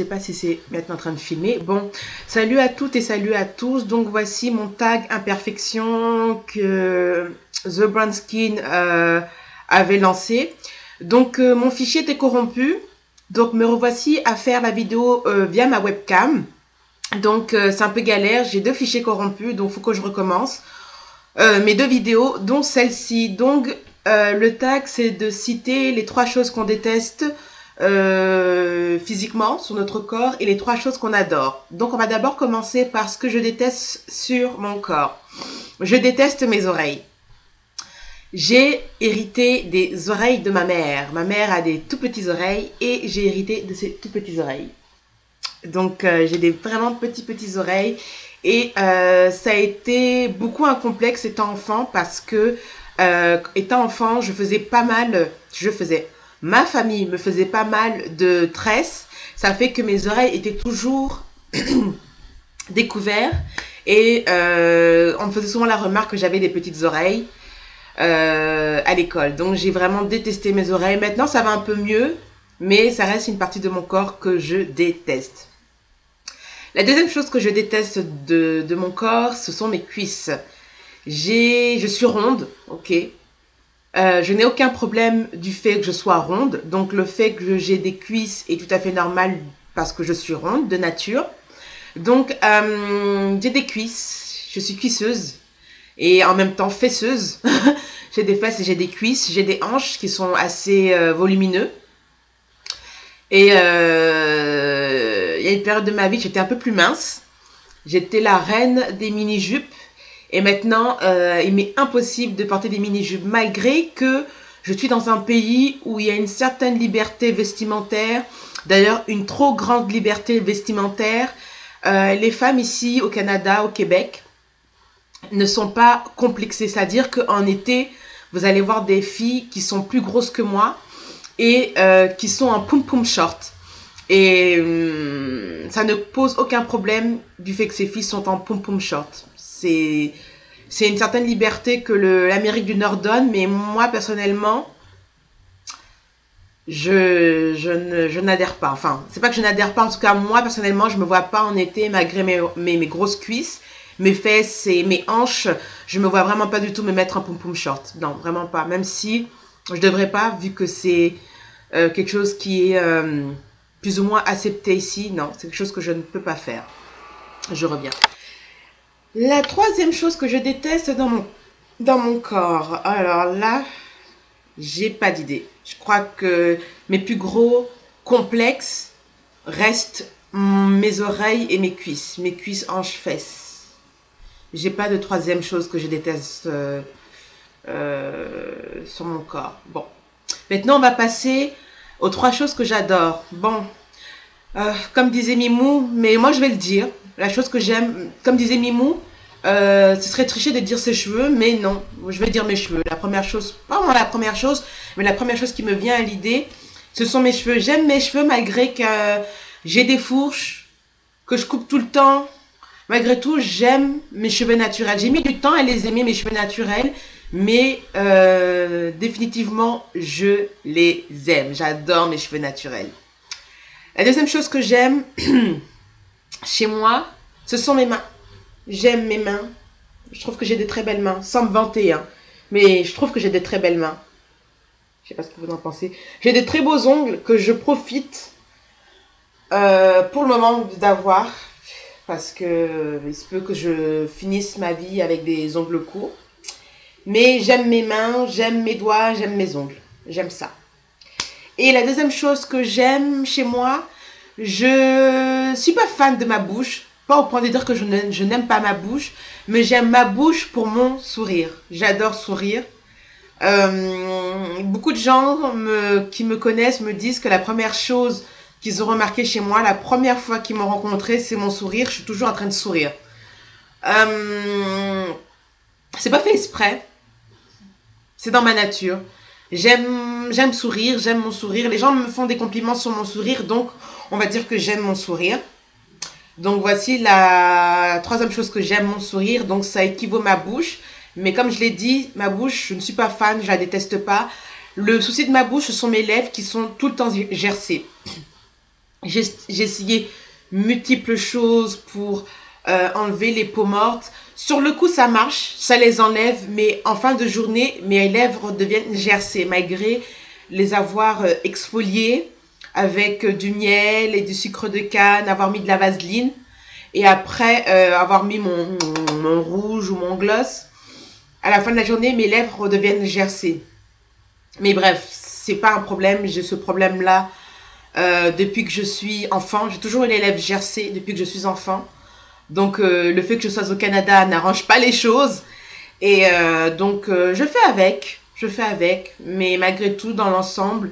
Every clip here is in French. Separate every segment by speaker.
Speaker 1: sais pas si c'est maintenant en train de filmer. Bon, salut à toutes et salut à tous. Donc voici mon tag imperfection que The Brown Skin avait lancé. Donc mon fichier était corrompu. Donc me revoici à faire la vidéo via ma webcam. Donc c'est un peu galère. J'ai deux fichiers corrompus, donc il faut que je recommence. Mes deux vidéos, dont celle-ci. Donc le tag, c'est de citer les 3 choses qu'on déteste physiquement sur notre corps et les 3 choses qu'on adore. Donc on va d'abord commencer par ce que je déteste sur mon corps. Je déteste mes oreilles. J'ai hérité des oreilles de ma mère. Ma mère a des tout petites oreilles et j'ai hérité de ces tout petites oreilles. Donc j'ai des vraiment petites oreilles et ça a été beaucoup un complexe étant enfant parce que étant enfant, ma famille me faisait pas mal de tresses. Ça fait que mes oreilles étaient toujours découvertes et on me faisait souvent la remarque que j'avais des petites oreilles à l'école. Donc j'ai vraiment détesté mes oreilles. Maintenant ça va un peu mieux, mais ça reste une partie de mon corps que je déteste. La deuxième chose que je déteste de mon corps, ce sont mes cuisses. Je suis ronde, ok. Je n'ai aucun problème du fait que je sois ronde. Donc le fait que j'ai des cuisses est tout à fait normal parce que je suis ronde de nature. Donc j'ai des cuisses, je suis cuisseuse et en même temps fesseuse. J'ai des fesses et j'ai des cuisses, j'ai des hanches qui sont assez volumineux. Et il y a une période de ma vie, j'étais un peu plus mince. J'étais la reine des mini-jupes. Et maintenant, il m'est impossible de porter des mini-jupes malgré que je suis dans un pays où il y a une certaine liberté vestimentaire. D'ailleurs, une trop grande liberté vestimentaire. Les femmes ici au Canada, au Québec, ne sont pas complexées. C'est-à-dire qu'en été, vous allez voir des filles qui sont plus grosses que moi et qui sont en pum-pum short. Et ça ne pose aucun problème du fait que ces filles sont en pum-pum short. C'est une certaine liberté que l'Amérique du Nord donne, mais moi, personnellement, je n'adhère pas. Enfin, c'est pas que je n'adhère pas, en tout cas, moi, personnellement, je me vois pas en été, malgré mes grosses cuisses, mes fesses et mes hanches, je me vois vraiment pas du tout me mettre en pum-pum short. Non, vraiment pas. Même si je devrais pas, vu que c'est quelque chose qui est plus ou moins accepté ici. Non, c'est quelque chose que je ne peux pas faire. Je reviens. La troisième chose que je déteste dans mon corps. Alors là, j'ai pas d'idée. Je crois que mes plus gros complexes restent mes oreilles et mes cuisses. Mes cuisses, hanches, fesses. J'ai pas de troisième chose que je déteste sur mon corps. Bon. Maintenant, on va passer aux 3 choses que j'adore. Bon, comme disait Mimou, mais moi je vais le dire. La chose que j'aime, comme disait Mimou, ce serait tricher de dire ses cheveux, mais non, je vais dire mes cheveux. La première chose, pas vraiment la première chose, mais la première chose qui me vient à l'idée, ce sont mes cheveux. J'aime mes cheveux malgré que j'ai des fourches, que je coupe tout le temps. Malgré tout, j'aime mes cheveux naturels. J'ai mis du temps à les aimer, mes cheveux naturels, mais définitivement, je les aime. J'adore mes cheveux naturels. La deuxième chose que j'aime chez moi, ce sont mes mains. J'aime mes mains. Je trouve que j'ai des très belles mains, sans me vanter, hein. Mais je trouve que j'ai des très belles mains. Je sais pas ce que vous en pensez. J'ai des très beaux ongles que je profite pour le moment d'avoir. Parce que il se peut que je finisse ma vie avec des ongles courts. Mais j'aime mes mains, j'aime mes doigts, j'aime mes ongles. J'aime ça. Et la deuxième chose que j'aime chez moi, je suis pas fan de ma bouche. Pas au point de dire que je n'aime pas ma bouche, mais j'aime ma bouche pour mon sourire. J'adore sourire. Beaucoup de gens qui me connaissent me disent que la première chose qu'ils ont remarqué chez moi, la première fois qu'ils m'ont rencontré, c'est mon sourire. Je suis toujours en train de sourire. C'est pas fait exprès. C'est dans ma nature. J'aime sourire, j'aime mon sourire. Les gens me font des compliments sur mon sourire, donc on va dire que j'aime mon sourire. Donc voici la troisième chose que j'aime, mon sourire. Donc ça équivaut ma bouche. Mais comme je l'ai dit, ma bouche, je ne suis pas fan, je la déteste pas. Le souci de ma bouche, ce sont mes lèvres qui sont tout le temps gercées. J'ai essayé multiples choses pour enlever les peaux mortes. Sur le coup, ça marche, ça les enlève, mais en fin de journée, mes lèvres deviennent gercées, malgré les avoir exfoliées avec du miel et du sucre de canne, avoir mis de la vaseline, et après avoir mis mon rouge ou mon gloss. À la fin de la journée, mes lèvres deviennent gercées. Mais bref, c'est pas un problème, j'ai ce problème-là depuis que je suis enfant. J'ai toujours eu les lèvres gercées depuis que je suis enfant. Donc le fait que je sois au Canada n'arrange pas les choses. Et je fais avec. Je fais avec. Mais malgré tout, dans l'ensemble,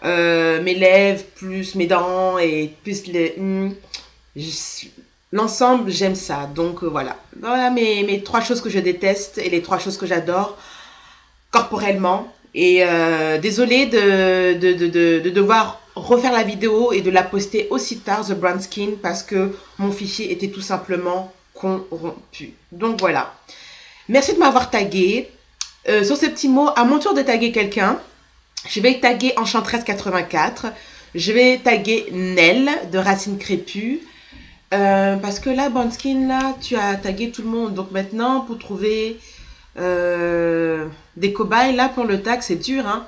Speaker 1: mes lèvres, plus mes dents et plus l'ensemble, j'aime ça. Donc voilà. Voilà mes trois choses que je déteste et les trois choses que j'adore corporellement. Et désolée de devoir refaire la vidéo et de la poster aussi tard, The Brown Skin, parce que mon fichier était tout simplement corrompu. Donc voilà. Merci de m'avoir tagué. Sur ces petits mots, à mon tour de taguer quelqu'un, je vais taguer Enchantress84. Je vais taguer Nell de Racine Crépue. Parce que là, Brown Skin, là, tu as tagué tout le monde. Donc maintenant, pour trouver des cobayes, là, pour le tag, c'est dur, hein.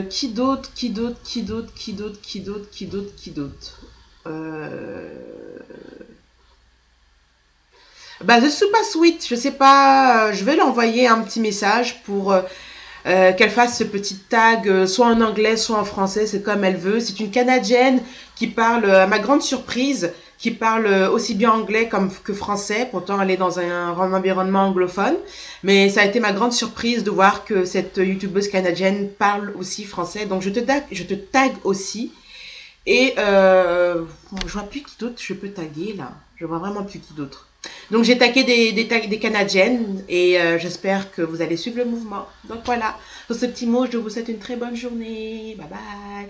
Speaker 1: Qui d'autre, qui d'autre, qui d'autre, qui d'autre, qui d'autre, qui d'autre, qui d'autre Bah, The Super Sweet, je sais pas, je vais lui envoyer un petit message pour qu'elle fasse ce petit tag, soit en anglais, soit en français, c'est comme elle veut. C'est une Canadienne qui parle, à ma grande surprise, qui parle aussi bien anglais que français. Pourtant, elle est dans un environnement anglophone. Mais ça a été ma grande surprise de voir que cette youtubeuse canadienne parle aussi français. Donc, je te tag aussi. Et je vois plus qui d'autre je peux taguer là. Je vois vraiment plus qui d'autre. Donc j'ai tagué des Canadiennes et j'espère que vous allez suivre le mouvement. Donc voilà, sur ce petit mot, je vous souhaite une très bonne journée. Bye bye.